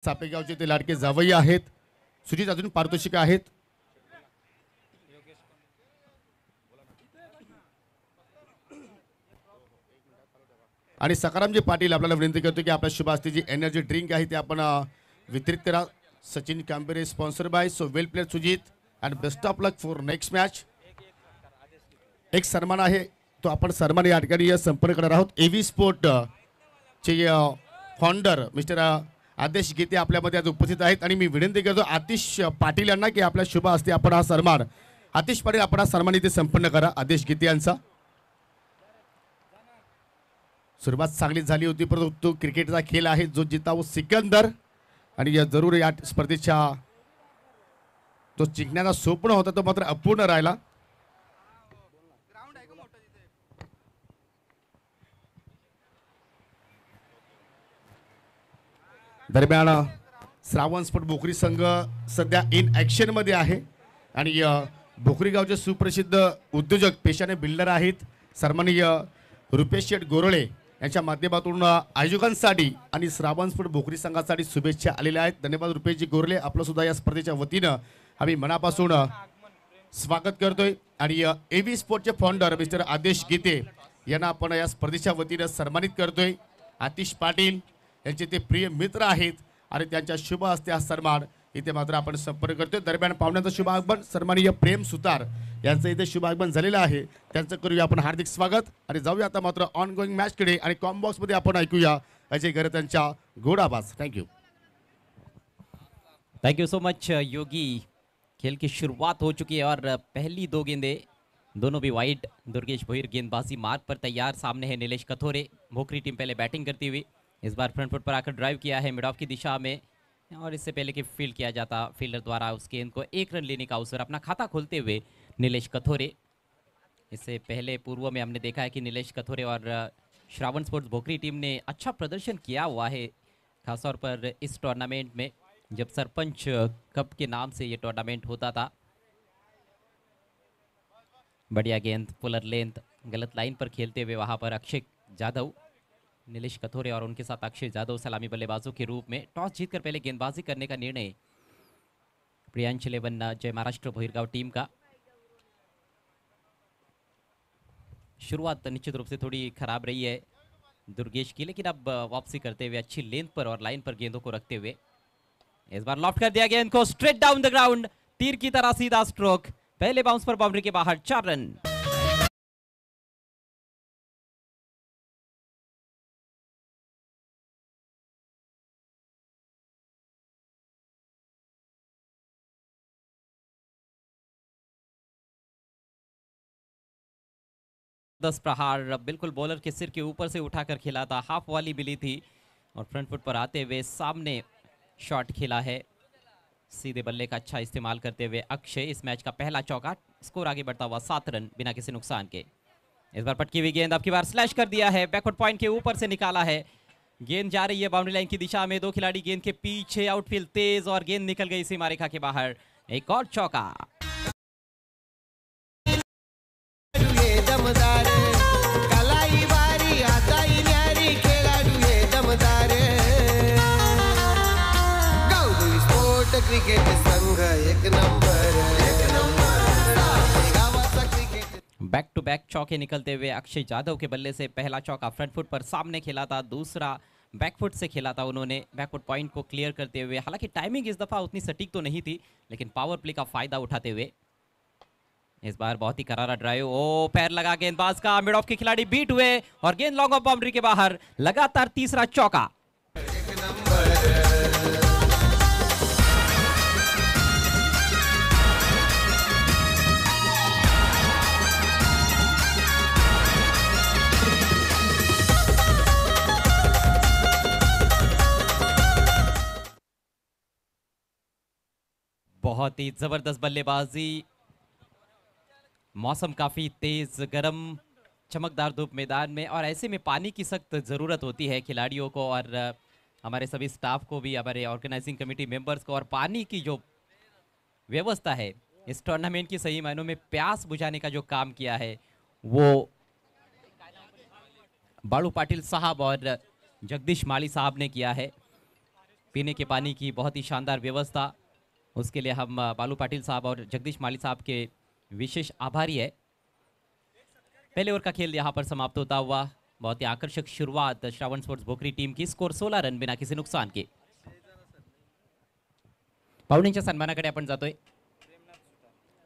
सापेगावचे ते लाडके जावई आहेत. सुजित अजून पारितोषिक आहेत. आणि सकारामजी पाटील आपल्याला विनंती करतो की आपल्या शुभ हस्ते जी एनर्जी ड्रिंक आहे ते आपण वितरित करा. Sachin Kambere sponsor by. So well played Sujit and best of luck for next match. एक सन्मान आहे तो आपण सन्मान या ठिकाणी संपन्न करणार आहोत. एव्ही स्पोर्ट चे फाउंडर मिस्टर आदेश गीते आपल्यामध्ये आज उपस्थित आहेत आणि मी विनंती करतो आतिश पाटील यांना की आपल्या शुभ हस्ते आपण हा सन्मान आतिश पाटील आपण हा सन्मान इथे संपन्न करा. आदेश गीते यांचा सुरुवात चांगली झाली होती परंतु क्रिकेटचा खेळ आहे. जो जिताव सिकंदर आणि जरूर या स्पर्धेच्या जो जिंकण्याचा स्वप्न होता तो मात्र अपूर्ण राहिला. दरम्यान श्रावण स्पोर्ट भोकरी संघ सध्या इन ॲक्शन मध्ये आहे आणि भोकरी गावचे सुप्रसिद्ध उद्योजक पेशाने बिल्डर आहेत सन्माननीय रुपेश शेठ गोरळे यांच्या माध्यमातून आयोजकांसाठी आणि श्रावण स्पोर्ट भोकरी संघासाठी शुभेच्छा आलेल्या आहेत. धन्यवाद रुपेशजी गोरळे. आपलं सुद्धा या स्पर्धेच्या वतीनं आम्ही मनापासून स्वागत करतोय आणि एव्ही स्पोर्टचे फाउंडर मिस्टर आदेश गीते यांना आपण या स्पर्धेच्या वतीनं सन्मानित करतोय. आतिश पाटील यांचे ते प्रिय मित्र आहेत आणि त्यांच्या शुभ हस्ते हा सन्मान इथे मात्र आपण संपर्क करतोय. दरम्यान पाहुण्यांचं शुभ आगमन सन्माननीय प्रेम सुतार यांचं इथे शुभ आगमन झालेलं आहे. त्यांचं करूया आपण हार्दिक स्वागत आणि जाऊया आता मात्र ऑन गोइंग मॅचकडे आणि कॉम्बॉक्स मध्ये आपण ऐकूया अजय गरत यांच्या गोड आवाज. थैंक यू सो मच योगी. खेल की शुरुआत हो चुकी है और पहली दो गेंदें दोनों भी वाइड. दुर्गेश भोईर गेंदबाजी मार्ग पर तैयार. सामने है नीलेश कथोरे. भोकरी टीम पहले बैटिंग करती हुई इस बार फ्रंट फुट पर आकर ड्राइव किया है मिड ऑफ की दिशा में और इससे पहले कि फील्ड किया जाता फील्डर द्वारा उस गेंद को एक रन लेने का अवसर अपना खाता खोलते हुए नीलेश कथोरे. इससे पहले पूर्व में हमने देखा है कि नीलेश कथोरे और श्रावण स्पोर्ट्स भोकरी टीम ने अच्छा प्रदर्शन किया हुआ है खासतौर पर इस टूर्नामेंट में जब सरपंच कप के नाम से ये टूर्नामेंट होता था. बढ़िया गेंद पुलर लेंथ गलत लाइन पर खेलते हुए वहां पर अक्षय जाधव नीलेश कथोरे और उनके साथ अक्षय जाधव सलामी बल्लेबाजों के रूप में टॉस जीतकर पहले गेंदबाजी करने का निर्णय प्रियांश 11 जय महाराष्ट्र भोईरगांव टीम का. शुरुआत निश्चित रूप से थोड़ी खराब रही है दुर्गेश की लेकिन अब वापसी करते हुए अच्छी लेंथ पर और लाइन पर गेंदों को रखते हुए इस बार लॉफ्ट कर दिया गेंद को स्ट्रेट डाउन द ग्राउंड. तीर की तरह सीधा स्ट्रोक. पहले बाउंस पर बाउंड्री के बाहर 4 रन. दस प्रहार बिल्कुल बॉलर के सिर के ऊपर से उठाकर खेला था. हाफ वाली मिली थी और फ्रंट फुट पर आते हुए सामने शॉट खेला है. सीधे बल्ले का अच्छा इस्तेमाल करते हुए अक्षय इस मैच का पहला चौका. स्कोर आगे बढ़ता हुआ 7 रन बिना किसी नुकसान के. इस बार पटकी हुई गेंद अब की बार स्लैश कर दिया है. बैकवर्ड पॉइंट के ऊपर से निकाला है. गेंद जा रही है बाउंड्री लाइन की दिशा में. दो खिलाड़ी गेंद के पीछे. आउटफील्ड तेज और गेंद निकल गई सीमा रेखा के बाहर. एक और चौका. क्रिकेट संघ एक नंबर. बैक टू बैक चौके निकलते हुए अक्षय जाधव के बल्ले से पहला चौका फ्रंट फुट पर सामने खेला था. दूसरा बैकफुट से खेला था उन्होंने. बैकफुट पॉइंट को क्लियर करते हुए हालांकि टाइमिंग इस दफा उतनी सटीक तो नहीं थी लेकिन पावर प्ले का फायदा उठाते हुए इस बार बहुत ही करारा ड्राइव. ओ पैर लगा गेंदबाज का. मिड ऑफ के खिलाड़ी बीट हुए और गेंद लॉन्ग ऑफ बाउंड्री के बाहर. लगातार तीसरा चौका. बहुत ही जबरदस्त बल्लेबाजी. मौसम काफी तेज गर्म चमकदार धूप मैदान में और ऐसे में पानी की सख्त ज़रूरत होती है खिलाड़ियों को और हमारे सभी स्टाफ को भी हमारे ऑर्गेनाइजिंग कमेटी मेंबर्स को. और पानी की जो व्यवस्था है इस टूर्नामेंट की सही मायनों में प्यास बुझाने का जो काम किया है वो बाळू पाटिल साहब और जगदीश माली साहब ने किया है. पीने के पानी की बहुत ही शानदार व्यवस्था, उसके लिए हम बालू पाटिल साहब और जगदीश माली साहब के विशेष आभारी है। पहले ओवर का खेल यहाँ पर समाप्त होता हुआ, बहुत ही आकर्षक शुरुआत श्रावण स्पोर्ट्स भोकरी टीम की, स्कोर 16 रन बिना किसी नुकसान के। पाहुण्यांच्या सन्मानाकडे आपण जातोय।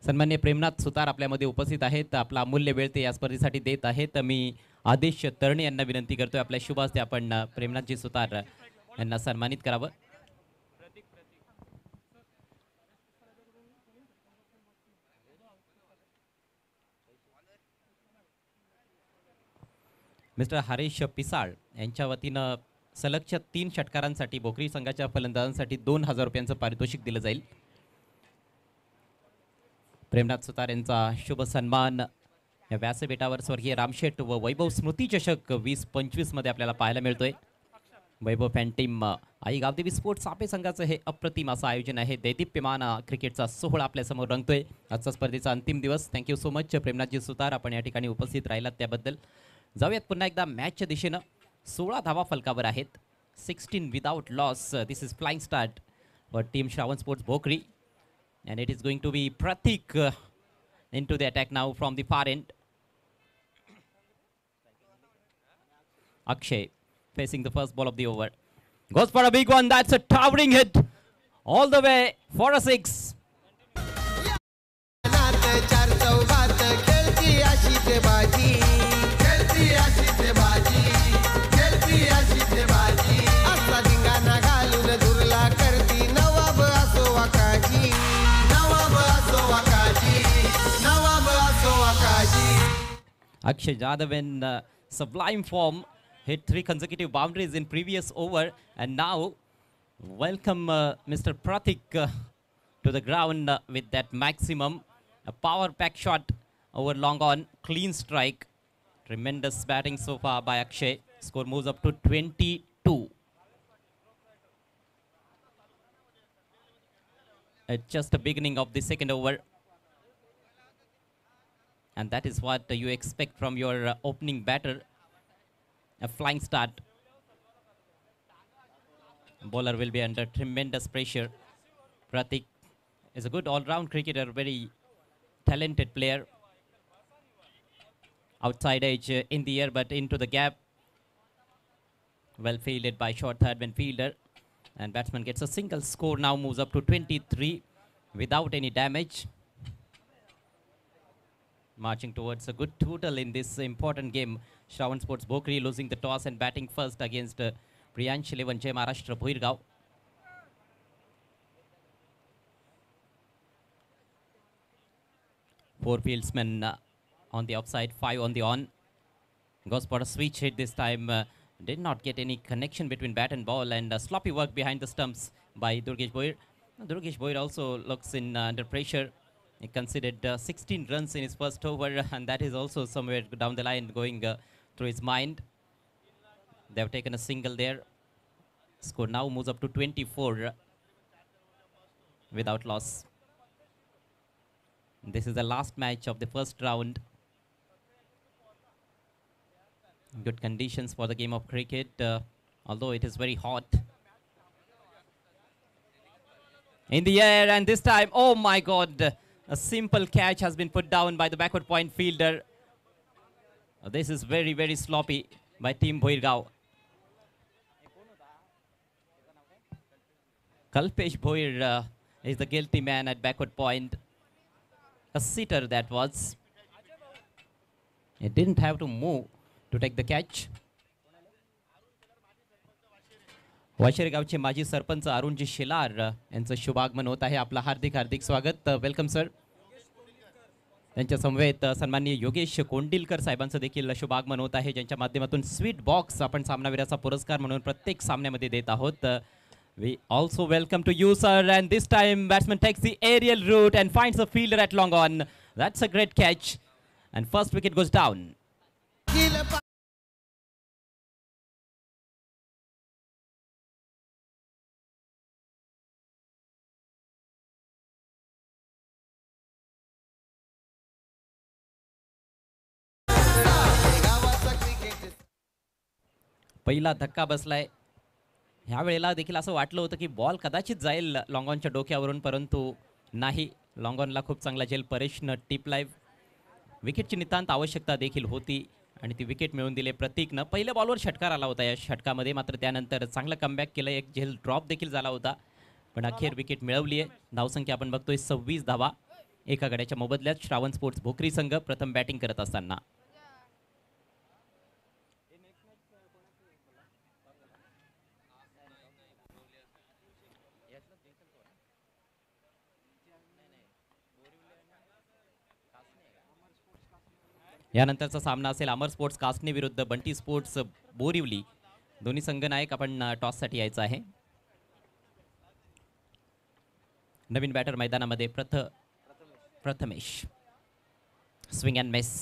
सन्मान्य प्रेमनाथ सुतार आपल्यामध्ये उपस्थित आहेत, आपला अमूल्य वेळ ते या स्पर्धेसाठी देत आहेत। मी आदेश तरणे यांना विनंती करतोय आपल्या शुभ हस्ते आपण प्रेमनाथजी सुतार यांना सन्मानित करावं। मिस्टर हरीश पिसाळ यांच्या वतीनं सलगच्या 3 षटकारांसाठी भोकरी संघाच्या फलंदाजांसाठी 2000 रुपयांचं पारितोषिक दिलं जाईल। प्रेमनाथ सुतार यांचा शुभ सन्मान या व्यासपीठावर स्वर्गीय रामशेठ व वैभव स्मृती चषक 2025 मध्ये आपल्याला पाहायला मिळतोय। वैभव फॅन टीम आई गावदेवी स्पोर्ट्स आपे संघाचं हे अप्रतिम असं आयोजन आहे। दैदिप्यमान क्रिकेटचा सोहळा आपल्या समोर रंगतोय। आजचा स्पर्धेचा अंतिम दिवस। थँक्यू सो मच प्रेमनाथजी सुतार, आपण या ठिकाणी उपस्थित राहिलात त्याबद्दल। जाऊयात पुन्हा एकदा मॅचच्या दिशेनं। 16 धावा फलकावर आहेत, 16 without loss. This is flying start for team Shravan sports Bhokri and it is going to be Pratik into the attack now from the far end. Akshay facing the first ball of the over, goes for a big one. That's a towering hit all the way for a 6. चार चौघात खेळती अशी ते बाजी, खेळती अशी ते बाजी, खेळती अशी ते बाजी, असा धिंगाणा घालून दुर्ला करती नवाब असो वाकाजी, नवाब असो वाकाजी, नवाब असो वाकाजी। Akshay Jadhav in sublime form, hit 3 consecutive boundaries in previous over, and now welcome Mr. Pratik to the ground with that maximum, a power pack shot over long on, clean strike. Tremendous batting so far by Akshay. Score moves up to 22. It's just the beginning of the second over, and that is what you expect from your opening batter. A flying start. Bowler will be under tremendous pressure. Pratik is a good all-round cricketer, very talented player. Outside edge in the air, but into the gap. Well fielded by short third man fielder. And batsman gets a single. Score now moves up to 23 without any damage. Marching towards a good total in this important game. Shravan Sports Bhokri losing the toss and batting first against Priyansh 11 Jai Maharashtra Bhoirgaon. Four fieldsmen on the offside, 5 on the on. Goes for a switch hit this time. Did not get any connection between bat and ball, and sloppy work behind the stumps by Durgesh Boyer. Durgesh Boyer also looks in under pressure. He considered 16 runs in his first over, and that is also somewhere down the line going through his mind. They have taken a single there. Score now moves up to 24 without loss. This is the last match of the first round. Good conditions for the game of cricket, although it is very hot. In the air, and this time, oh my God, a simple catch has been put down by the backward point fielder. This is very, very sloppy by Team Bhoirgaon. Kalpesh Bhoir is the guilty man at backward point. A sitter that was. It didn't have to move to take the catch. वाशेरगावचे माजी सरपंच अरुणजी शिलार यांचं शुभागमन होत आहे। आपला हार्दिक हार्दिक स्वागत, welcome sir. त्यांच्या समवेत सन्माननीय योगेश कोंडिलकर साहेबांचं देखील शुभागमन होत आहे, ज्यांच्या माध्यमातून स्वीट बॉक्स आपण सामनावीराचा पुरस्कार म्हणून प्रत्येक सामन्यामध्ये देत आहोत। We also welcome to you, sir, and this time batsman takes the aerial route and finds the fielder at long on. That's a great catch, and first wicket goes down. पहिला धक्का बसलाय ह्या वेळेला देखील असं वाटलं होतं की बॉल कदाचित जाईल लॉंगॉनच्या डोक्यावरून, परंतु नाही. लॉंगॉनला खूप चांगला झेल परेशनं टिपलाय. विकेटची नितांत आवश्यकता देखील होती आणि ती विकेट मिळवून दिले प्रतीकनं. पहिल्या बॉलवर षटकार आला होता या षटकामध्ये, मात्र त्यानंतर चांगलं कमबॅक केलं. एक झेल ड्रॉप देखील झाला होता, पण अखेर विकेट मिळवली आहे. धावसंख्या आपण बघतोय 26 धावा एका गड्याच्या मोबदल्यात. श्रावण स्पोर्ट्स भोकरी संघ प्रथम बॅटिंग करत असताना. यानंतरचा सामना असेल अमर स्पोर्ट्स कासने विरुद्ध बंटी स्पोर्ट्स बोरिवली. दोन्ही संघ नायक आपण टॉससाठी यायचं आहे. नवीन बॅटर मैदानामध्ये Prathamesh. Swing and miss,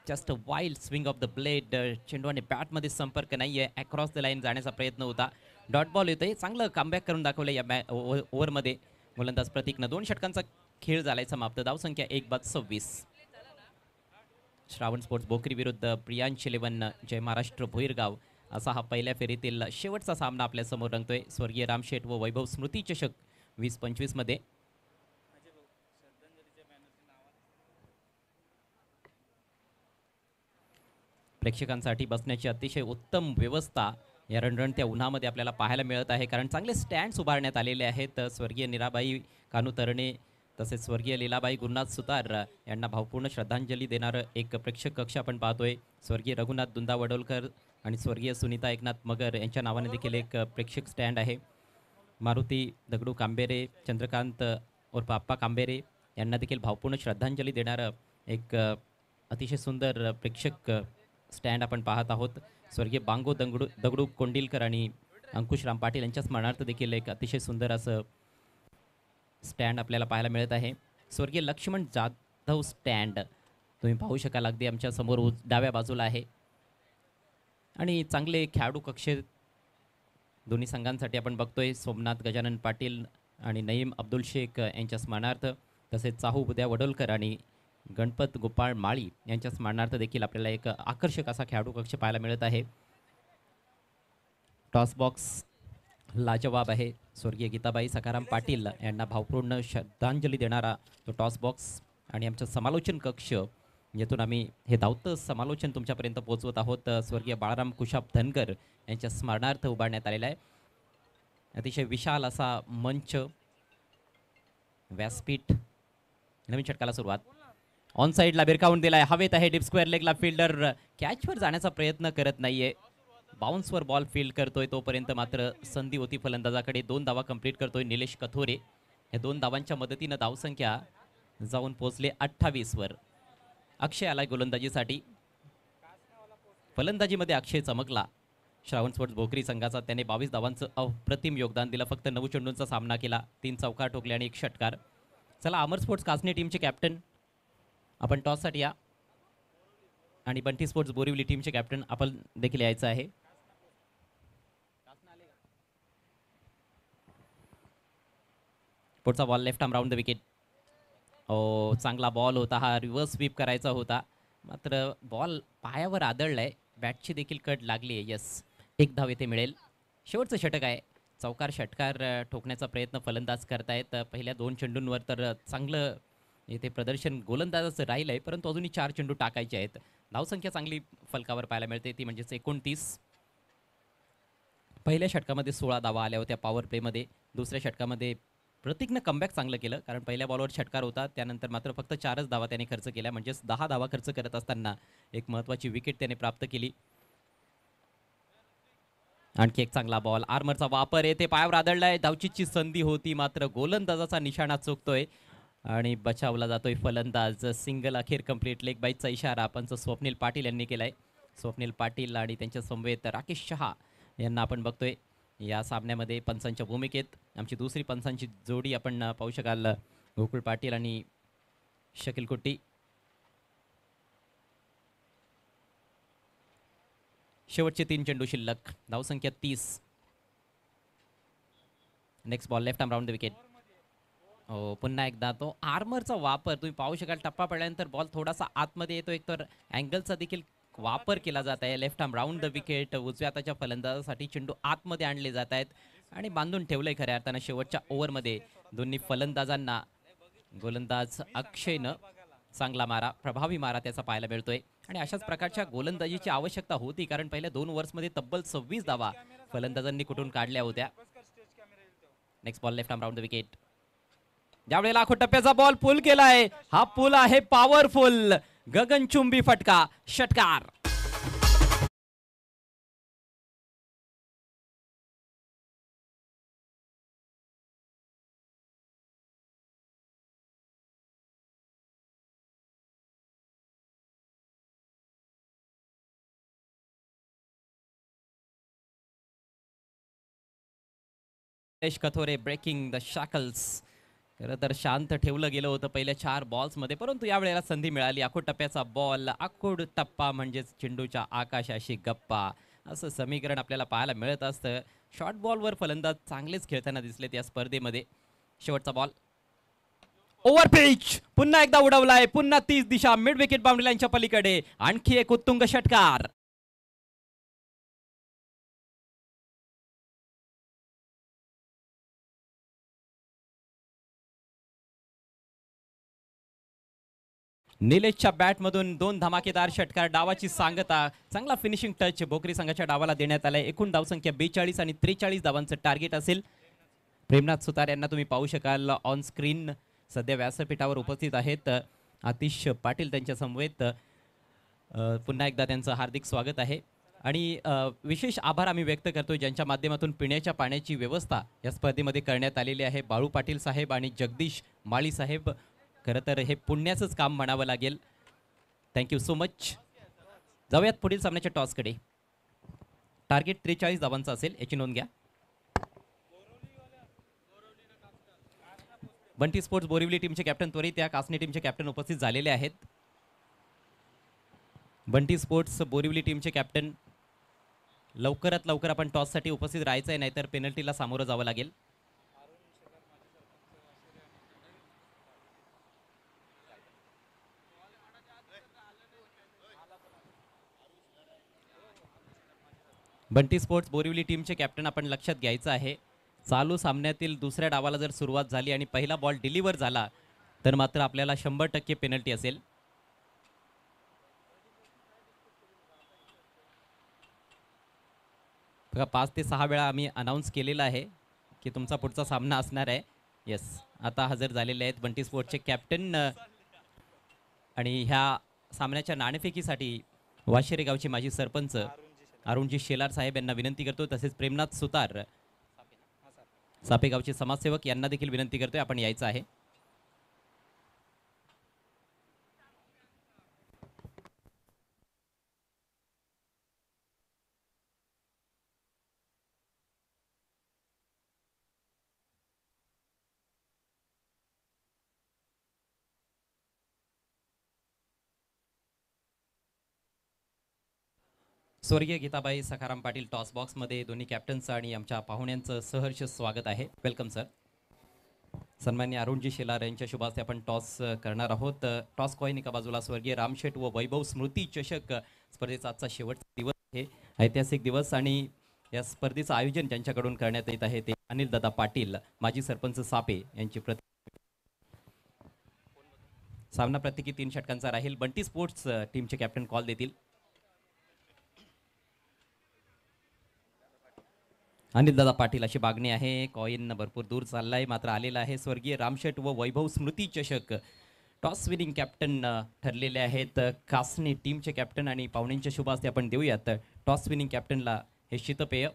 just a wild swing of the blade. चेंडू आणि बॅटमध्ये संपर्क नाही आहे. अक्रॉस द लाईन जाण्याचा प्रयत्न होता. डॉट बॉल येतोय. चांगलं कमबॅक करून दाखवलं या ओव्हरमध्ये गोलंदाज प्रतीकनं. 2 षटकांचा खेळ झालाय समाप्त. धावसंख्या 1/26. श्रावण स्पोर्ट्स भोकरी विरुद्ध प्रियांश 11 जय महाराष्ट्र भोईरगाव असा हा पहिल्या फेरीतील शेवटचा सामना आपल्या समोर रंगतोय. स्वर्गीय रामशेठ व वैभव स्मृती चषक 2025 मध्ये. प्रेक्षकांसाठी बसण्याची अतिशय उत्तम व्यवस्था या रणरणत्या उन्हामध्ये आपल्याला पाहायला मिळत आहे, कारण चांगले स्टँड्स उभारण्यात आलेले आहेत. स्वर्गीय निराबाई कानू तरणे तसेच स्वर्गीय लीलाबाई गुरुनाथ सुतार यांना भावपूर्ण श्रद्धांजली देणारं एक प्रेक्षक कक्ष आपण पाहतोय. स्वर्गीय रघुनाथ दुंदा वडोलकर आणि स्वर्गीय सुनीता एकनाथ मगर यांच्या नावाने देखील एक प्रेक्षक स्टँड आहे. मारुती दगडू कांबेरे, चंद्रकांत उर्फ आप्पा कांबेरे यांना देखील भावपूर्ण श्रद्धांजली देणारं एक अतिशय सुंदर प्रेक्षक स्टँड आपण पाहत आहोत. स्वर्गीय बांगो दगडू कोंडिलकर आणि अंकुशराम पाटील यांच्या स्मरणार्थ देखील एक अतिशय सुंदर असं स्टँड आपल्याला पाहायला मिळत आहे. स्वर्गीय लक्ष्मण जाधव स्टँड तुम्ही पाहू शकाल, अगदी आमच्या समोर डाव्या बाजूला आहे. आणि चांगले खेळाडू कक्ष दोन्ही संघांसाठी आपण बघतोय. सोमनाथ गजानन पाटील आणि नईम अब्दुल शेख यांच्या स्मरणार्थ, तसेच चाहू बुद्या वडोलकर आणि गणपत गोपाळ माळी यांच्या स्मरणार्थ देखील आपल्याला एक आकर्षक असा खेळाडू कक्ष पाहायला मिळत आहे. टॉस बॉक्स लाजवाब आहे. स्वर्गीय गीताबाई सखाराम पाटील यांना भावपूर्ण श्रद्धांजली देणारा तो टॉस बॉक्स आणि आमचं समालोचन कक्ष, यातून आम्ही हे धावतं समालोचन तुमच्यापर्यंत पोहोचवत आहोत. स्वर्गीय बाळाराम कुशाप धनगर यांच्या स्मरणार्थ उभारण्यात आलेला आहे. अतिशय विशाल असा मंच, व्यासपीठ. नवीन षटकाला सुरुवात. ऑन साईडला भिरकावून दिलाय, हवेत आहे. डीप स्क्वेअर लेगला फिल्डर कॅचवर जाण्याचा प्रयत्न करत नाहीये. बाउन्सवर बॉल फील्ड करतोय. तोपर्यंत मात्र संधी होती फलंदाजाकडे. 2 धावा कंप्लीट करतोय निलेश कथोरे. या 2 धावांच्या मदतीनं धावसंख्या जाऊन पोहोचले 28 वर. अक्षय आलाय गोलंदाजीसाठी. फलंदाजीमध्ये अक्षय चमकला श्रावण स्पोर्ट्स भोकरी संघाचा. त्याने 22 धावांचं अप्रतिम योगदान दिलं. फक्त 9 चेंडूंचा सामना केला. 3 चौकार ठोकले आणि 1 षटकार. चला, अमर स्पोर्ट्स कासने टीमचे कॅप्टन आपण टॉससाठी या, आणि बंटी स्पोर्ट्स बोरिवली टीमचे कॅप्टन आपण देखील यायचं आहे. पुढचा ball left arm round the wicket. चांगला बॉल होता हा. रिव्हर्स स्वीप करायचा होता, मात्र बॉल पायावर आदळलाय. बॅटची देखील कट लागली आहे. यस, 1 धाव येथे मिळेल. शेवटचं षटक आहे. चौकार षटकार ठोकण्याचा प्रयत्न फलंदाज करतायत. पहिल्या 2 चेंडूंवर तर चांगलं येथे प्रदर्शन गोलंदाजाचं राहिलं आहे, परंतु अजूनही 4 चेंडू टाकायचे आहेत. धावसंख्या चांगली फलकावर पाहायला मिळते, ती म्हणजेच 29. पहिल्या षटकामध्ये 16 धावा आल्या होत्या पॉवर प्लेमध्ये. दुसऱ्या षटकामध्ये प्रतीकनं कमबॅक चांगलं केलं, कारण पहिल्या बॉलवर षटकार होता. त्यानंतर मात्र फक्त 4च धावा त्याने खर्च केल्या, म्हणजेच 10 धावा खर्च करत असताना एक महत्त्वाची विकेट त्याने प्राप्त केली. आणखी एक चांगला बॉल. आर्मरचा वापर येते, पायावर आदळलाय. धावचीची संधी होती, मात्र गोलंदाजाचा निशाणा चुकतोय आणि बचावला जातोय फलंदाज. सिंगल अखेर कंप्लीट. लेग बाईटचा इशारा पंच स्वप्नील पाटील यांनी केलाय. स्वप्नील पाटील आणि त्यांच्या समवेत राकेश शहा यांना आपण बघतोय या सामन्यामध्ये पंचांच्या भूमिकेत. आमची दुसरी पंचांची जोडी आपण पाहू शकाल, गोकुळ पाटील आणि शकील कुट्टी. शेवटचे 3 चेंडू शिल्लक. धावसंख्या 30. Next ball left arm round the wicket. पुन्हा एकदा तो आर्मरचा वापर तुम्ही पाहू शकाल. टप्पा पडल्यानंतर बॉल थोडासा आतमध्ये येतो. एक तर अँगलचा देखील वापर केला जात आहे. Left arm round the wicket. उजव्या हाताच्या फलंदाजासाठी चेंडू आतमध्ये आणले जात आहेत. आणि बांधून ठेवलंय खऱ्या अर्थानं शेवटच्या ओव्हरमध्ये दोन्ही फलंदाजांना. गोलंदाज अक्षयनं चांगला मारा, प्रभावी मारा त्याचा पाहायला मिळतोय. आणि अशाच प्रकारच्या गोलंदाजीची आवश्यकता होती, कारण पहिल्या 2 ओव्हर्समध्ये तब्बल 26 धावा फलंदाजांनी कुठून काढल्या होत्या. Next ball left arm round the wicket. ज्यावेळेला लाखो टप्प्याचा बॉल पुल केलाय, हा पुल आहे पॉवरफुल, गगनचुंबी फटका, षटकार. Nilesh Kathore breaking the shackles. खरं तर शांत ठेवलं गेलं होतं पहिल्या 4 बॉल्समध्ये, परंतु यावेळेला संधी मिळाली. आखूड टप्प्याचा बॉल, आखूड टप्पा म्हणजेच चेंडूच्या आकाशाशी गप्पा, असं समीकरण आपल्याला पाहायला मिळत असतं. शॉर्ट बॉलवर फलंदाज चांगलेच खेळताना दिसलेत या स्पर्धेमध्ये. शेवटचा बॉल ओव्हर पिच, पुन्हा एकदा उडवलाय, पुन्हा 30 दिशा, मिड विकेट बाउंड्री लाईनच्या पलीकडे आणखी एक उत्तुंग षटकार. निलेशच्या बॅटमधून 2 धमाकेदार षटकार, डावाची सांगता, चांगला फिनिशिंग टच भोकरी संघाच्या डावाला देण्यात आलाय. एकूण धावसंख्या 42 आणि 43 धावांचं टार्गेट असेल. प्रेमनाथ सुतार यांना तुम्ही पाहू शकाल ऑन स्क्रीन, सध्या व्यासपीठावर उपस्थित आहेत. आतिश पाटील त्यांच्या समवेत. पुन्हा एकदा त्यांचं हार्दिक स्वागत आहे. आणि विशेष आभार आम्ही व्यक्त करतो ज्यांच्या माध्यमातून पिण्याच्या पाण्याची व्यवस्था या स्पर्धेमध्ये करण्यात आलेली आहे. बाळू पाटील साहेब आणि जगदीश माळी साहेब. खरं तर हे पुण्याचंच काम म्हणावं लागेल. Thank you so much. जाऊयात पुढील सामन्याच्या टॉसकडे. टार्गेट 43 धावांचं असेल, याची नोंद घ्या. बंटी स्पोर्ट्स बोरिवली टीमचे कॅप्टन त्वरित या कासनी टीमचे कॅप्टन उपस्थित झालेले आहेत. बंटी स्पोर्ट्स बोरिवली टीमचे कॅप्टन, लवकरात लवकर आपण टॉससाठी उपस्थित राहायचं आहे, नाहीतर पेनल्टीला सामोरं जावं लागेल. बंटी स्पोर्ट्स बोरिवली टीमचे कॅप्टन आपण लक्षात घ्यायचं आहे. चालू सामन्यातील दुसऱ्या डावाला जर सुरुवात झाली आणि पहिला बॉल डिलिव्हर झाला तर मात्र आपल्याला 100% पेनल्टी असेल. बघा 5 ते 6 वेळा आम्ही अनाऊन्स केलेला आहे की तुमचा पुढचा सामना असणार आहे. येस, आता हजर झालेले आहेत बंटी स्पोर्ट्सचे कॅप्टन. आणि ह्या सामन्याच्या नाणेफेकीसाठी वाशेरे गावचे माजी सरपंच अरुणजी शेलार साहेब यांना विनंती करतो, तसेच प्रेमनाथ सुतार सापेगावचे समाजसेवक यांना देखील विनंती करतोय आपण यायचं आहे. स्वर्गीय गीताबाई सखाराम पाटील टॉस बॉक्समध्ये दोन्ही कॅप्टन्स आणि आमच्या पाहुण्यांचं सहर्ष स्वागत आहे. Welcome sir. सन्मान्य अरुणजी शेलार यांच्या शुभ हस्ते आपण टॉस करणार आहोत. टॉस कॉईन एका बाजूला स्वर्गीय रामशेठ व वैभव स्मृती चषक स्पर्धेचा आजचा शेवटचा दिवस आहे, ऐतिहासिक दिवस. आणि या स्पर्धेचं आयोजन ज्यांच्याकडून करण्यात येत आहे ते अनिल दादा पाटील, माजी सरपंच सापे यांची सामना प्रत्येकी 3 षटकांचा राहील. बंटी स्पोर्ट्स टीमचे कॅप्टन कॉल देतील. अनिल दादा पाटील अशी मागणी आहे. कॉईन भरपूर दूर चाललाय, मात्र आलेला आहे. स्वर्गीय रामशेठ व वैभव स्मृती चषक टॉस विनिंग कॅप्टन ठरलेले आहेत कासनी टीमचे कॅप्टन. आणि पाहुण्यांच्या शुभ हस्ते आपण देऊयात टॉस विनिंग कॅप्टनला हे शीतपेय,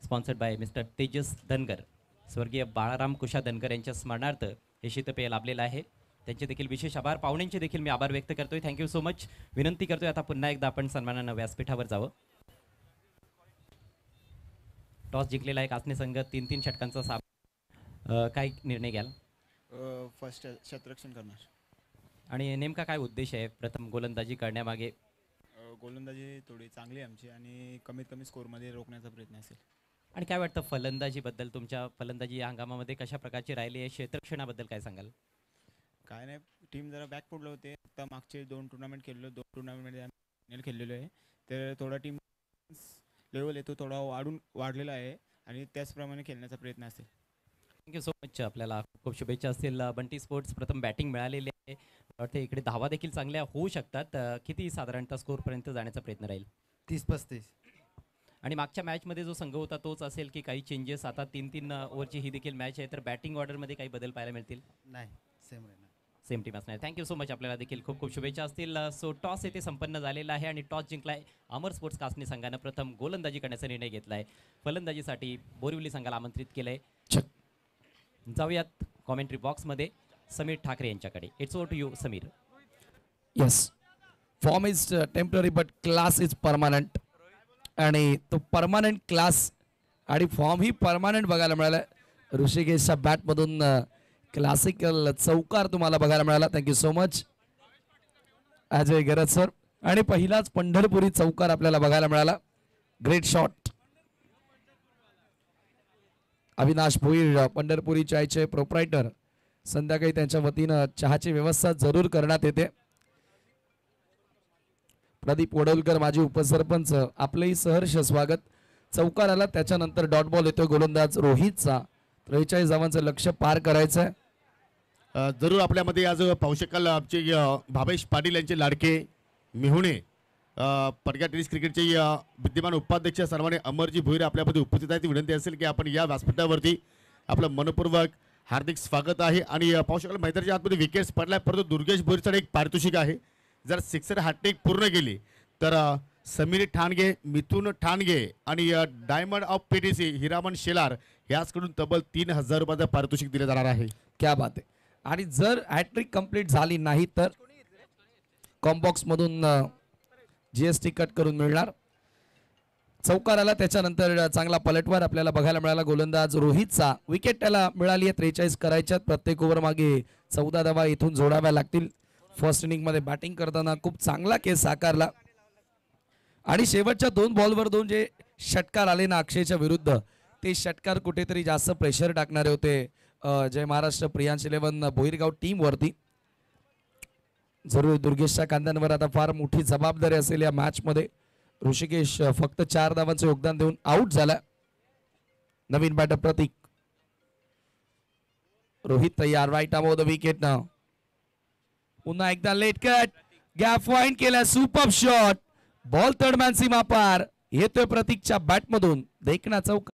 sponsored by mister Tejas Dhangar. स्वर्गीय बाळाराम कुशा धनगर यांच्या स्मरणार्थ हे शीतपेय लाभलेलं आहे. त्यांचे देखील विशेष आभार. पाहुण्यांचे देखील मी आभार व्यक्त करतोय. Thank you so much. विनंती करतोय आता पुन्हा एकदा आपण सन्मानानं व्यासपीठावर जावं. टॉस जिंकलेला आहे कासनी संघ. 3-3 षटकांचा सामना. काय निर्णय घ्याल? फर्स्ट क्षेत्ररक्षण करणार. आणि नेमका काय उद्देश आहे प्रथम गोलंदाजी करण्यामागे? गोलंदाजी थोडी चांगली आहे आमची आणि कमीत कमी स्कोरमध्ये रोखण्याचा प्रयत्न असेल. आणि काय वाटतं फलंदाजीबद्दल? तुमच्या फलंदाजी या हंगामामध्ये कशा प्रकारची राहिली आहे? क्षेत्ररक्षणाबद्दल काय सांगाल? काय नाही, टीम जरा बॅक पडलं होते. आता मागचे 2 टुर्नामेंट खेळलो, 2 टुर्नामेंटमध्ये आम्ही खेळलेलो आहे, तर थोडा टीम लेवल येतो थोडा वाढलेला आहे आणि त्याचप्रमाणे खेळण्याचा प्रयत्न असेल. Thank you so much. आपल्याला खूप खूप शुभेच्छा असतील. बंटी स्पोर्ट्स प्रथम बॅटिंग मिळालेली आहे. वाटते इकडे धावा देखील चांगल्या होऊ शकतात. किती साधारणतः स्कोरपर्यंत जाण्याचा प्रयत्न राहील? 30-35. आणि मागच्या मॅचमध्ये जो संघ होता तोच असेल की काही चेंजेस? आता 3-3 ओव्हरची ही देखील मॅच आहे, तर बॅटिंग ऑर्डरमध्ये काही बदल पाहायला मिळतील? नाही, सेम राहणार. सेम टीम असणार. Thank you so much. आपल्याला देखील खूप खूप शुभेच्छा असतील. सो टॉस येथे संपन्न झालेला आहे आणि टॉस जिंकलाय अमर स्पोर्ट्स कासनी संघानं. प्रथम गोलंदाजी करण्याचा निर्णय घेतलाय. फलंदाजीसाठी बोरिवली संघाला आमंत्रित केलंय. जाऊयात कॉमेंट्री बॉक्समध्ये समीर ठाकरे यांच्याकडे. It's over to you Sameer. Yes, form is temporary but class is permanent. आणि तो परमानंट क्लास आणि फॉर्म ही परमानंट बघायला मिळाला. ऋषिकेशच्या बॅटमधून क्लासिकल चौकार तुम्हाला बघायला मिळाला. थँक्यू सो मच अजय गरज सर. आणि पहिलाच पंढरपुरी चौकार आपल्याला बघायला मिळाला. Great shot. अविनाश भोईर पंढरपुरी चायचे प्रोप्रायटर. संध्याकाळी त्यांच्या वतीनं चहाची व्यवस्था जरूर करण्यात येते. प्रदीप वडोलकर माजी उपसरपंच, आपलंही सहर्ष स्वागत. चौकार आला, त्याच्यानंतर डॉट बॉल येतोय गोलंदाज रोहितचा. 43 धावांचं लक्ष्य पार करायचं आहे. जरूर आपल्यामध्ये आज पाहू शकाल आमचे भावेश पाटील यांचे लाडके मिहुणे पडक्या टेनिस क्रिकेटचे विद्यमान उपाध्यक्ष सन्माननीय अमरजी भोईर आपल्यामध्ये उपस्थित आहेत. विनंती असेल की आपण या व्यासपीठावरती आपलं मनपूर्वक हार्दिक स्वागत आहे. आणि पाहू शकाल मैदानाच्या आतमध्ये विकेट्स पडल्या, परंतु दुर्गेश भोईरसाठी एक पारितोषिक आहे. जर सिक्सर हॅट्रिक पूर्ण केली तर समीर ठाणगे, मिथुन ठाणगे आणि diamond of PTC Hiraman Shelar याचकडून तब्बल 3000 रुपयाचं पारितोषिक दिले जाणार आहे. क्या बात आहे. आणि जर हॅट्रिक कंप्लीट झाली नाही तर कॉम्बॉक्स मधून GST कट करून मिळणार. चौकार आला, त्याच्यानंतर चांगला पलटवार आपल्याला बघायला मिळाला गोलंदाज रोहितचा. विकेट त्याला मिळाली आहे. 43 करायच्यात. प्रत्येक ओव्हर मागे 14 धावा इथून जोडाव्या लागतील. फर्स्ट इनिंग मध्ये बॅटिंग करताना खूप चांगला केस साकारला आणि शेवटच्या 2 बॉलवर 2 जे षटकार आले ना अक्षयच्या विरुद्ध, ते षटकार कुठेतरी जास्त प्रेशर टाकणारे होते जय महाराष्ट्र प्रियांश 11 भोईरगाव टीम वरती. जरूर दुर्गेशच्या कांद्यांवर आता फार मोठी जबाबदारी असेल या मॅच मध्ये. ऋषिकेश फक्त 4 धावांचे योगदान देऊन आउट झाला. नवीन बॅटर प्रतीक. रोहित तयार. Right arm off the wicket नाव. पुन्हा एकदा लेट कट. गॅप फाईंड केला. Super shot. बॉल तडमॅन सीमा पार. येतोय प्रतीकच्या बॅट मधून. देखना चौक.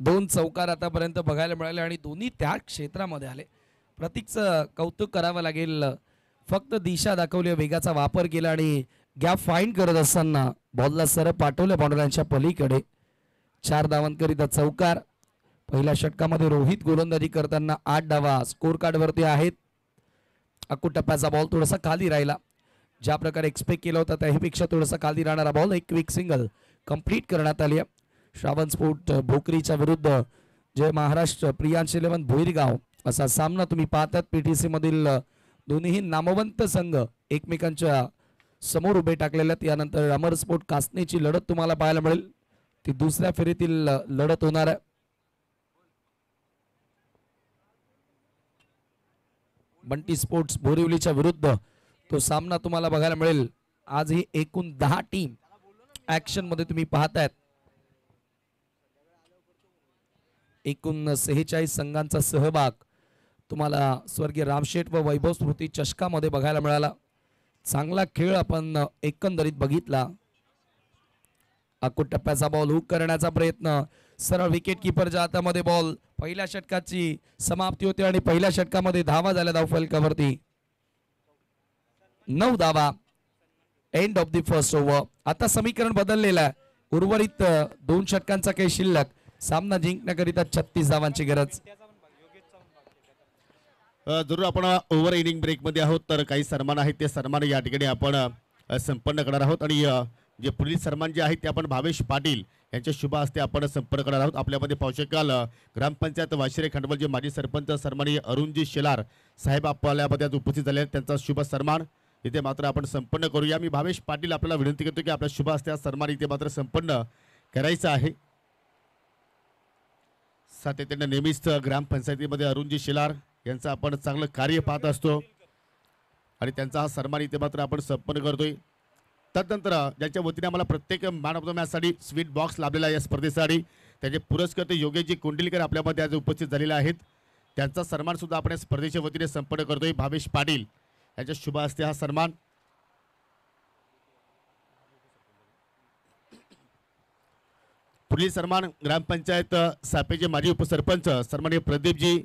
दोन चौकार आतापर्यंत बघायला मिळाले आणि दोन्ही त्या क्षेत्रामध्ये आले. प्रतीकचं कौतुक करावं लागेल. फक्त दिशा दाखवली, वेगाचा वापर केला आणि गॅप फाईंड करत असताना बॉलला सरळ पाठवलं बाउंड्रीच्या पलीकडे. 4 धावांकरिता चौकार. पहिल्या षटकामध्ये रोहित गोलंदाजी करताना 8 धावा स्कोर कार्ड वरती आहेत. अक्कू टप्प्याचा बॉल थोडासा खाली राहिला. ज्या प्रकारे एक्सपेक्ट केला होता त्याहीपेक्षा थोडासा खाली राहणारा बॉल. एक क्विक सिंगल कंप्लीट करण्यात आली. श्रावण स्पोर्ट भोकरीच्या विरुद्ध जय महाराष्ट्र प्रियांश 11 भोईरगाव असा सामना तुम्ही पाहतात. PTC मधील दोन्ही नामवंत संघ एकमेकांच्या समोर उभे टाकलेले आहेत. यानंतर अमर स्पोर्ट कासनीची लढत तुम्हाला पाहायला मिळेल. ती दुसऱ्या फेरीतील लढत होणार आहे. बंटी स्पोर्ट्स बोरिवलीच्या विरुद्ध तो सामना तुम्हाला बघायला मिळेल. आज ही एकूण 10 टीम ऍक्शन मध्ये तुम्ही पाहतायत. एकूण 46 संघांचा सहभाग तुम्हाला स्वर्गीय रामशेठ व वैभव स्मृती चषकामध्ये बघायला मिळाला. चांगला खेळ आपण एकंदरीत बघितला. अक्कू टप्प्याचा बॉल हुक करण्याचा प्रयत्न. सरळ विकेट किपरच्या हातामध्ये बॉल. पहिल्या षटकाची समाप्ती होते आणि पहिल्या षटकामध्ये धावा झाल्या धावफलकावरती. 9 धावा. End of the first over. आता समीकरण बदललेलं आहे. उर्वरित 2 षटकांचा काही शिल्लक. सामना जिंकण्याकरिता 36 धावांची गरज. जरूर आपण ओव्हर इनिंग ब्रेकमध्ये आहोत, तर काही सन्मान आहेत ते सन्मान या ठिकाणी आपण संपन्न करणार आहोत. आणि जे पुढील सन्मान जे आहेत ते आपण भावेश पाटील यांच्या शुभ हस्ते आपण संपर्क करणार आहोत. आपल्यामध्ये पाहू शकाल ग्रामपंचायत वाशिरे खंडवल जे माजी सरपंच सन्माननीय अरुणजी शेलार साहेब आपल्यामध्ये उपस्थित झाले आहेत. त्यांचा शुभ सन्मान इथे मात्र आपण संपन्न करूया. मी भावेश पाटील आपल्याला विनंती करतो की आपल्या शुभ हस्ते हा सन्मान इथे मात्र संपन्न करायचा आहे. सातत्याने नेहमीच ग्रामपंचायतीमध्ये अरुणजी शेलार यांचं आपण चांगलं कार्य पाहत असतो आणि त्यांचा हा सन्मान इथे मात्र आपण संपन्न करतोय. तदनंतर ज्यांच्या वतीने आम्हाला प्रत्येक मॅन ऑफ द मॅचसाठी स्वीट बॉक्स लाभलेला आहे या स्पर्धेसाठी त्याचे पुरस्कर्ते योगेशजी कोंडिलकर आपल्यामध्ये आज उपस्थित झालेले आहेत. त्यांचा सन्मान सुद्धा आपण या स्पर्धेच्या वतीने संपन्न करतोय. भावेश पाटील यांच्या शुभ हस्ते हा सन्मान. पुढील सन्मान ग्रामपंचायत सापेचे माजी उपसरपंच सन्माननीय प्रदीपजी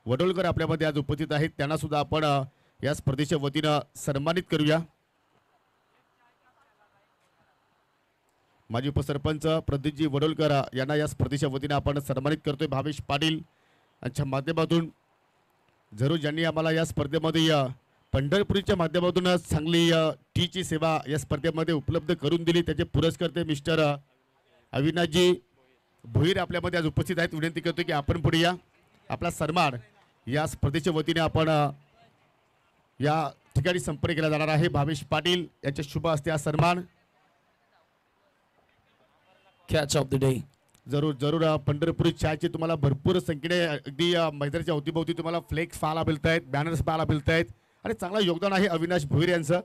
वडोलकर आपल्यामध्ये आज उपस्थित आहेत. त्यांना सुद्धा आपण या स्पर्धेच्या वतीनं सन्मानित करूया. माजी उपसरपंच प्रदीपजी वडोलकर यांना या स्पर्धेच्या वतीने आपण सन्मानित करतोय. भावेश पाटील यांच्या माध्यमातून जरूर ज्यांनी आम्हाला या स्पर्धेमध्ये पंढरपूरच्या माध्यमातून चांगली टीची सेवा या स्पर्धेमध्ये उपलब्ध करून दिली त्याचे पुरस्कर्ते मिस्टर अविनाशजी भोईर आपल्यामध्ये आज उपस्थित आहेत. विनंती करतो की आपण पुढे या. आपला सन्मान या स्पर्धेच्या वतीने आपण या ठिकाणी संपन्न केला जाणार आहे. भावेश पाटील यांच्या शुभ हस्ते हा सन्मान. Catch of the day. जरूर जरूर पंढरपुरी चहाची तुम्हाला भरपूर संख्येने अगदी मैदानाच्या अवतीभोवती तुम्हाला फ्लेक्स पाहायला मिळत आहेत, बॅनर्स पाहायला मिळत आहेत आणि चांगलं योगदान आहे अविनाश भोईर यांचं.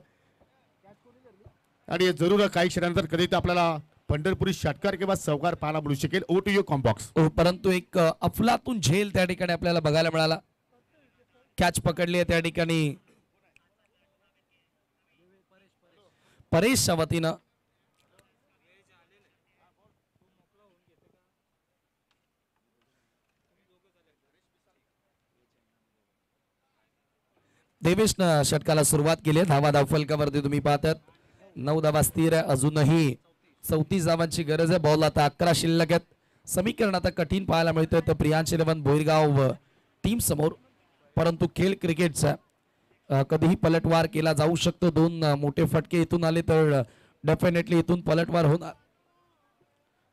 आणि जरूर काही क्षणानंतर कधी तर आपल्याला पंढरपुरी षटकार किंवा चौकार पाहायला मिळू शकेल. Over to you combox. परंतु एक अफलातून झेल त्या ठिकाणी आपल्याला बघायला मिळाला. कॅच पकडली आहे त्या ठिकाणी परेशच्या वतीनं. देवेशनं षटकाला सुरुवात केली आहे. धावा धावफलकावरती तुम्ही पाहतात 9 धावा स्थिर आहे. अजूनही 34 धावांची गरज आहे. बॉल आता 11 शिल्लक आहेत. समीकरण आता कठीण पाहायला मिळतंय तर प्रियांश इलेव्हन भोईरगाव टीम समोर. परंतु खेळ क्रिकेटचा कधीही पलटवार केला जाऊ शकतो. 2 मोठे फटके इथून आले तर डेफिनेटली इथून पलटवार होणार.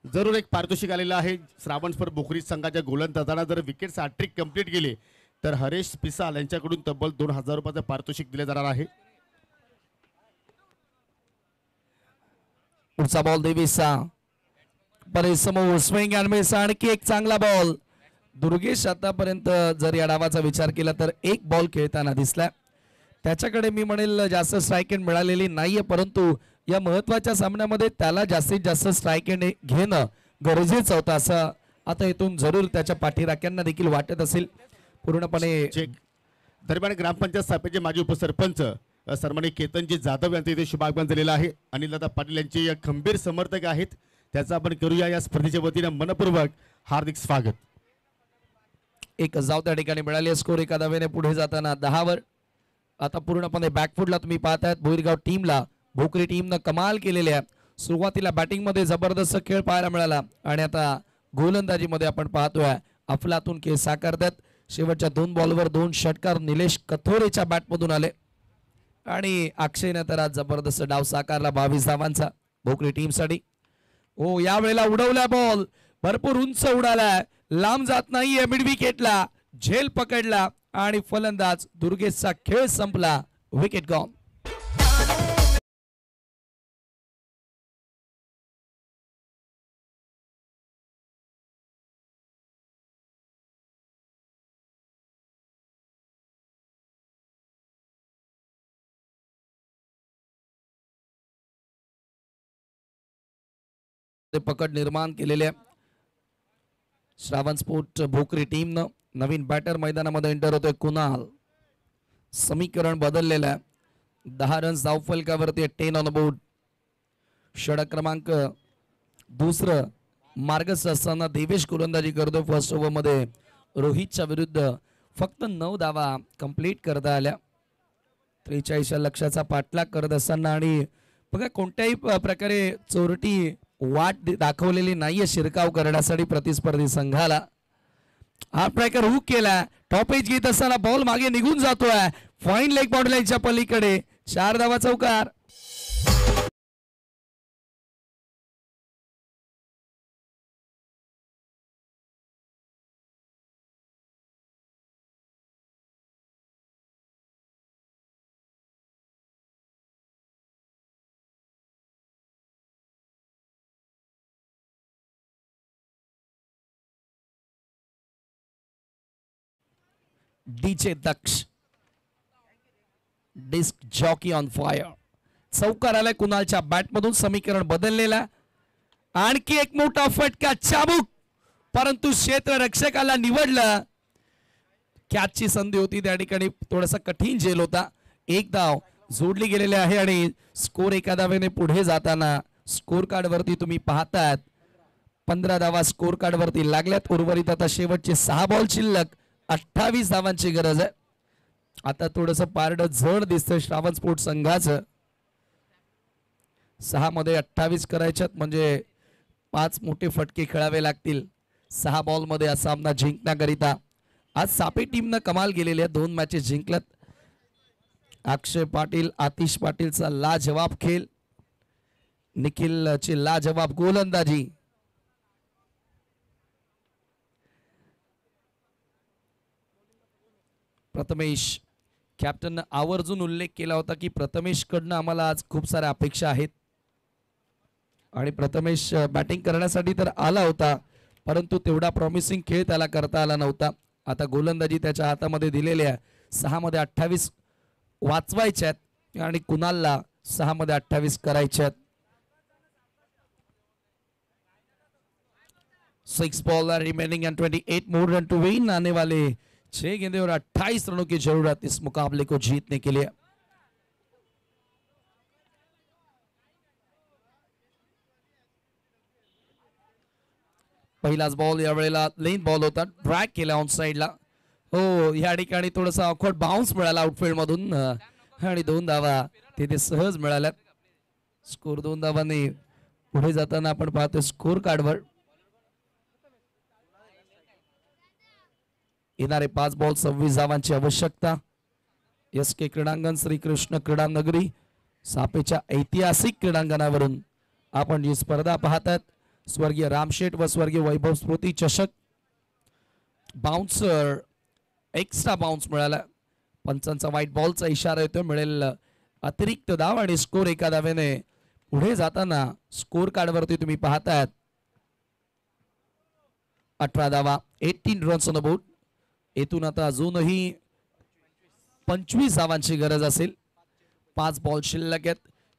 जरूर एक पारितोषिक आलेलं आहे. श्रावणस्पर बोखरी संघाच्या गोलंदाजांना जर विकेट हॅट्रिक कंप्लीट केली तर हरेश पिसाल यांच्याकडून तब्बल 2000 रुपयाचं पारितोषिक दिले जाणार आहे. पुढचा बॉल देवीचा परेश समोर स्विंग अँड मिस. आणखी एक चांगला बॉल. दुर्गेश आतापर्यंत जर या डावाचा विचार केला तर एक बॉल खेळताना दिसला. त्याच्याकडे मी म्हणेल जास्त स्ट्राईक एंड मिळालेली नाहीये परंतु या महत्वाच्या सामन्यामध्ये त्याला जास्तीत जास्त स्ट्राईक एंड घेणं गरजेचं होतं असं आता इथून जरूर त्याच्या पाठीराख्यांना देखील वाटत असेल. पूर्णपणे चेक. दरम्यान ग्रामपंचायत स्थापेचे माजी उपसरपंच सन्माननीय केतनजी जाधव यांचं इथे शुभागमन झालेलं आहे. अनिलदादा पाटील यांचे खंबीर समर्थक आहेत. त्याचा आपण करूया या स्पर्धेच्या वतीने मनपूर्वक हार्दिक स्वागत. एक जाव त्या ठिकाणी मिळाली. स्कोर एका धावेने पुढे जाताना 10 वर. आता पूर्णपणे बॅकफुटला तुम्ही पाहतायत भोईरगाव टीमला. भोकरी टीमनं कमाल केलेली आहे. सुरुवातीला बॅटिंग मध्ये जबरदस्त खेळ पाहायला मिळाला आणि आता गोलंदाजीमध्ये आपण पाहतोय अफलातून खेळ साकारतात. शेवटच्या 2 बॉलवर 2 षटकार निलेश कथोरेच्या बॅटमधून आले आणि अक्षयने तर आज जबरदस्त डाव साकारला 22 धावांचा भोकरी टीमसाठी. हो यावेळेला उडवला बॉल भरपूर उंच उडालाय. लांब जात नाहीये. मिड विकेटला झेल पकडला आणि फलंदाज दुर्गेशचा खेळ संपला. Wicket gone. पकड निर्माण केलेले श्रावण स्पोर्ट भोकरी टीमनं. नवीन बॅटर मैदानामध्ये एंटर होतोय कुणाल. समीकरण बदललेलं आहे. 10 रन्स धावफलकावरती 10 ऑन बोर्ड. षटक क्रमांक 2 मार्गस्थ असताना देवेश गोलंदाजी करतोय. फर्स्ट ओव्हर मध्ये रोहितच्या विरुद्ध फक्त 9 धावा कंप्लीट करता आल्या. 43 लक्षाचा पाठलाग करत असताना आणि बघा कोणत्याही प्रकारे चोरटी वाट दाखवलेली नाहीये शिरकाव करण्यासाठी प्रतिस्पर्धी संघाला. हा ट्रॅकर हुक केला. टॉप एज घेत असताना बॉल मागे निघून जातोय. फाईन लेग बाउंड्री लाईनच्या पलीकडे 4 धावा चौकार. DJ Daksh disc jockey on fire. चौकार आलाय कुणालच्या बॅटमधून. समीकरण बदललेला. आणखी एक मोठा फटका. चाबूक, परंतु क्षेत्ररक्षकाला निवडलं. कॅचची संधी होती त्या ठिकाणी. थोडासा कठीण झेल होता. एक धाव जोडली गेलेली आहे आणि स्कोर एका धावेने पुढे जाताना स्कोर कार्ड वरती तुम्ही पाहतात 15 धावा स्कोर कार्ड वरती लागल्यात. उर्वरित आता शेवटचे 6 बॉल शिल्लक. 28 धावांची गरज आहे. आता थोडस पारड जड दिसतंय श्रावण स्पोर्ट्स संघाचं. 6 मध्ये 28 करायच्यात म्हणजे 5 मोठे फटके खेळावे लागतील 6 बॉल मध्ये हा सामना जिंकण्याकरिता. आज सापे टीमनं कमाल केलेली आहे. 2 मॅचेस जिंकल्यात. अक्षय पाटील, आतिश पाटीलचा लाजवाब खेळ, निखिलची लाजवाब गोलंदाजी. प्रथमेश, कॅप्टन आवर्जून उल्लेख केला होता की प्रथमेश कडनं आम्हाला आज खूप साऱ्या अपेक्षा आहेत आणि प्रथमेश बॅटिंग करण्यासाठी तर आला होता परंतु तेवढा प्रॉमिसिंग खेळ त्याला करता आला नव्हता. आता गोलंदाजी त्याच्या हातामध्ये दिलेली आहे. 6 मध्ये 28 वाचवायच्यात आणि कुणालला 6 मध्ये 28 करायच्यात. 6 ball remaining and 28 more run to win. आने वाले 6 गेंदे और 28 रनों की जरूरत इस मुकाबले को जीतने के लिए. पहिलाच बॉल या वेळेला लेन बॉल होता. ड्रॅग केला ऑन साइडला. हो, या ठिकाणी थोडासा ऑकवर्ड बाउन्स मिळाला आउटफील्ड मधून आणि 2 धावा तिथे सहज मिळाल्या. स्कोर 2 धावांनी पुढे जाताना आपण पाहतो स्कोर कार्डवर. येणारे 5 बॉल 26 धावांची आवश्यकता. SK क्रीडांगण श्रीकृष्ण क्रीडा नगरी सापेच्या ऐतिहासिक क्रीडांगणावरून आपण जी स्पर्धा पाहतात स्वर्गीय रामशेठ व स्वर्गीय वैभव स्मृती चषक. बाउन्सर एक्स्ट्रा बाउन्स मिळाला. पंचांचा व्हाईट बॉलचा इशारा येतो. मिळेल अतिरिक्त धाव आणि स्कोर एका धावेने पुढे जाताना स्कोर कार्ड वरती तुम्ही पाहतात 18 धावा 18 रन्स ऑन द बोर्ड. येथून आता अजूनही 25 धावांची गरज असेल. 5 बॉल शिल्लक आहेत.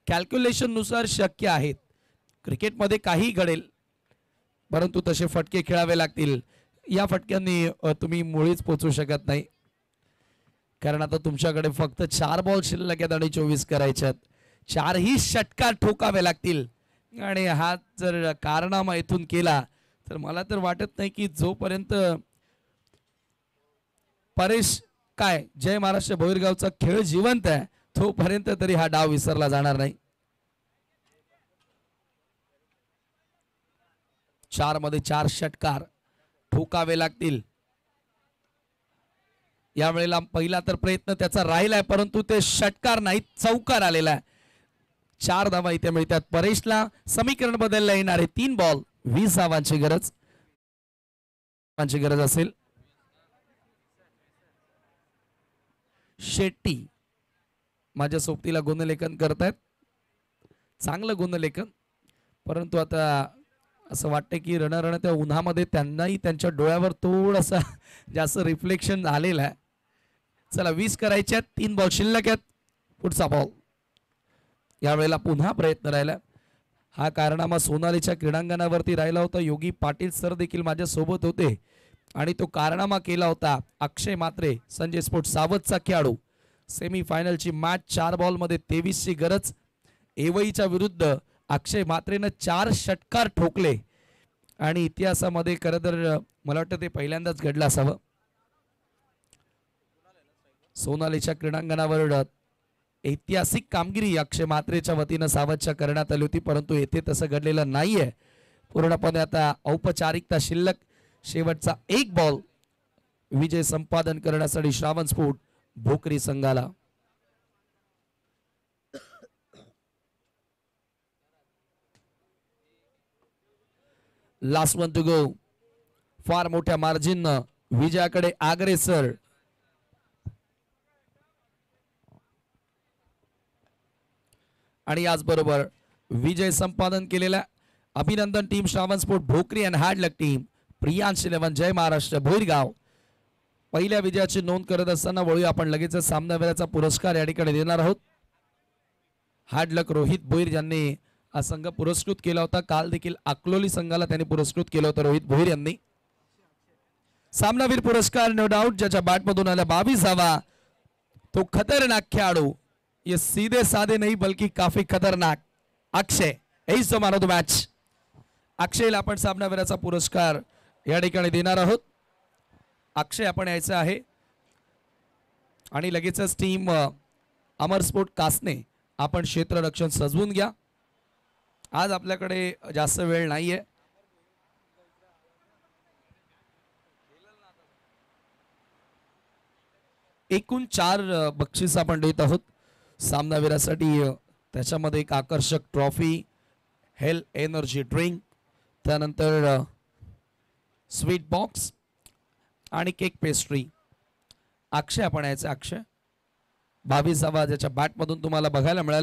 कॅल्क्युलेशन नुसार शक्य आहेत. क्रिकेटमध्ये काही घडेल परंतु तसे फटके खेळावे लागतील. या फटक्यांनी तुम्ही मुळीच पोचू शकत नाही कारण आता तुमच्याकडे फक्त 4 बॉल शिल्लक आहेत आणि 24 करायच्यात. 4ही षटकार ठोकावे लागतील आणि हा जर कारनामा इथून केला तर मला तर वाटत नाही की जोपर्यंत परेश काय जय महाराष्ट्र भोईरगावचा खेळ जिवंत आहे तोपर्यंत तरी हा डाव विसरला जाणार नाही. 4 मध्ये 4 षटकार ठोकावे लागतील. या वेळेला पहिला तर प्रयत्न त्याचा राहिलाय परंतु ते षटकार नाही चौकार आलेला आहे. 4 धावा इथे मिळतात परेशला. समीकरण बदलला येणारे 3 बॉल 20 धावांची गरज असेल. शेट्टी माझ्या सोबतीला गुणलेखन करतायत. चांगलं गुणलेखन परंतु आता असं वाटतं की रण त्या उन्हामध्ये त्यांनाही त्यांच्या डोळ्यावर थोडासा जास्त रिफ्लेक्शन आलेलं आहे. चला 20 करायच्यात. 3 बॉल शिल्लक आहेत. पुढचा बॉल यावेळेला पुन्हा प्रयत्न राहिला. हा कारनामा सोनालीच्या क्रीडांगणावरती राहिला होता. योगी पाटील सर देखील माझ्या सोबत होते आणि तो कारनामा केला होता. अक्षय मात्रे संजय स्पोर्ट सावधचा खेळाडू. सेमी फायनलची मॅच 4 बॉल मध्ये 23 ची गरज. एवईच्या विरुद्ध अक्षय मात्रेनं 4 षटकार ठोकले आणि इतिहासामध्ये खरं तर मला वाटतं ते पहिल्यांदाच घडलं असावं. सोनालीच्या क्रीडांगणावर ऐतिहासिक कामगिरी अक्षय मात्रेच्या वतीनं सावधच्या करण्यात आली होती परंतु येथे तसं घडलेलं नाहीये. पूर्णपणे आता औपचारिकता शिल्लक. शेवटचा 1 बॉल विजय संपादन करण्यासाठी श्रावण स्पोर्ट भोकरी संघाला. Last one to go. फार मोठ्या मार्जिन विजयाकडे अग्रेसर. आणि याचबरोबर विजय संपादन केलेला अभिनंदन team Shravan sport Bhokari and hard luck team Priyansh 11 जय महाराष्ट्र भोईरगाव पहिल्या विजयाची नोंद करत असताना वळूया आपण लगेच सामनावीराचा पुरस्कार या ठिकाणी देणार आहोत. हार्ड लक रोहित भोईर यांनी हा संघ पुरस्कृत केला होता. काल देखील अकलोली संघाला त्यांनी पुरस्कृत केलं होतं रोहित भोईर यांनी. सामनावीर पुरस्कार नो डाउट ज्याच्या बॅटमधून आला 22वा तो खतरनाक खेळाडू, ये सीधे साधे नहीं बल्कि काफी खतरनाक अक्षय, यही तो मॅन ऑफ द मॅच. अक्षयला आपण सामनावीराचा पुरस्कार या ठिकाणी देणार आहोत. अक्षय आपण यायचं आहे आणि लगेचच टीम अमर स्पोर्ट कासने आपण क्षेत्ररक्षण सजवून घ्या. आज आपल्याकडे जास्त वेळ नाहीये. एकूण 4 बक्षीस आपण देत आहोत सामनावीरासाठी. त्याच्यामध्ये एक आकर्षक ट्रॉफी, हेल्थ एनर्जी ड्रिंक, त्यानंतर स्वीट बॉक्स आणि केक पेस्ट्री. अक्षय आपण यायचं. अक्षय 22वा ज्याच्या बॅटमधून तुम्हाला बघायला मिळालं.